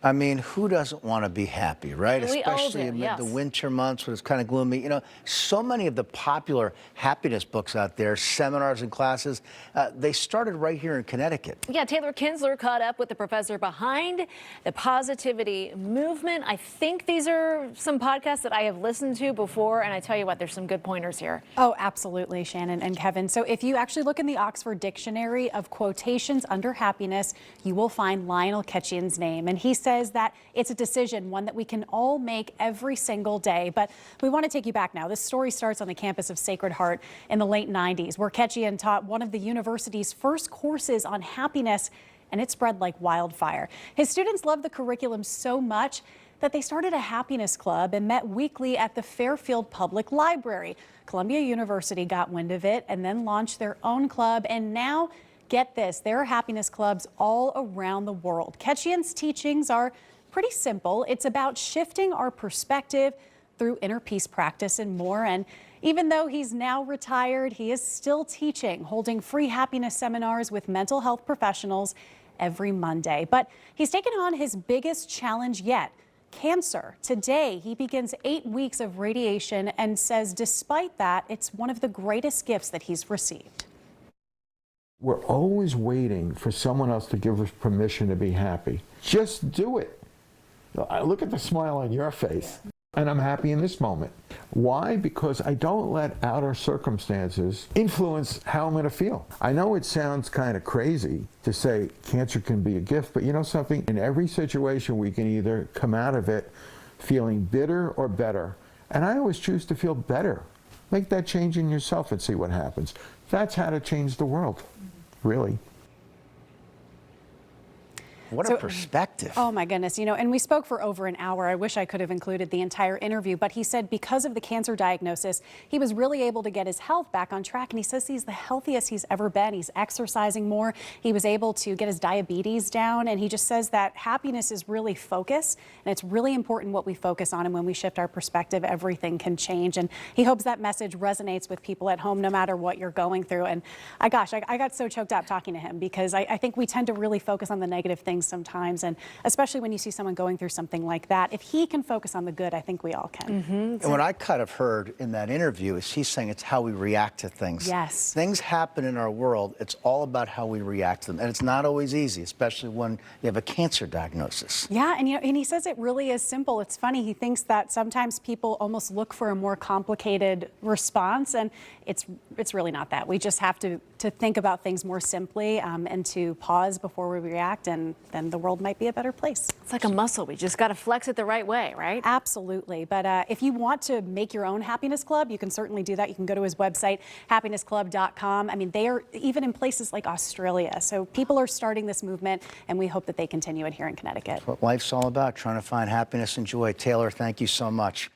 I mean, who doesn't want to be happy, right? We all Especially do, amid yes. the winter months when it's kind of gloomy. You know, so many of the popular happiness books out there, seminars and classes, they started right here in Connecticut. Yeah, Taylor Kinzler caught up with the professor behind the positivity movement. I think these are some podcasts that I have listened to before, and I tell you what, there's some good pointers here. Oh, absolutely, Shannon and Kevin. So if you actually look in the Oxford Dictionary of quotations under happiness, you will find Lionel Ketchian's name. And he says that it's a decision, one that we can all make every single day. But we want to take you back now. This story starts on the campus of Sacred Heart in the late 90s, where Ketchian taught one of the university's first courses on happiness, and it spread like wildfire. His students loved the curriculum so much that they started a happiness club and met weekly at the Fairfield Public Library. Columbia University got wind of it and then launched their own club, and now, get this, there are happiness clubs all around the world. Ketchian's teachings are pretty simple. It's about shifting our perspective through inner peace practice and more. And even though he's now retired, he is still teaching, holding free happiness seminars with mental health professionals every Monday. But he's taken on his biggest challenge yet, cancer. Today, he begins 8 weeks of radiation and says despite that, it's one of the greatest gifts that he's received. We're always waiting for someone else to give us permission to be happy. Just do it. I look at the smile on your face, and I'm happy in this moment. Why? Because I don't let outer circumstances influence how I'm going to feel. I know it sounds kind of crazy to say cancer can be a gift, but you know something? In every situation, we can either come out of it feeling bitter or better. And I always choose to feel better. Make that change in yourself and see what happens. That's how to change the world, really. What a perspective. Oh my goodness, you know, and we spoke for over an hour. I wish I could have included the entire interview, but he said because of the cancer diagnosis, he was really able to get his health back on track. And he says he's the healthiest he's ever been. He's exercising more. He was able to get his diabetes down. And he just says that happiness is really focus. And it's really important what we focus on. And when we shift our perspective, everything can change. And he hopes that message resonates with people at home, no matter what you're going through. And I got so choked up talking to him because I think we tend to really focus on the negative things sometimes, and especially when you see someone going through something like that. If he can focus on the good, I think we all can. And what I kind of heard in that interview is he's saying it's how we react to things. Yes. Things happen in our world. It's all about how we react to them. And it's not always easy, especially when you have a cancer diagnosis. Yeah, and you know, and he says it really is simple. It's funny, he thinks that sometimes people almost look for a more complicated response, and it's really not that. We just have to think about things more simply and to pause before we react, and then the world might be a better place. It's like a muscle. We just got to flex it the right way, right? Absolutely. But if you want to make your own happiness club, you can certainly do that. You can go to his website, happinessclub.com. I mean, they are even in places like Australia. So people are starting this movement, and we hope that they continue it here in Connecticut. That's what life's all about, trying to find happiness and joy. Taylor, thank you so much.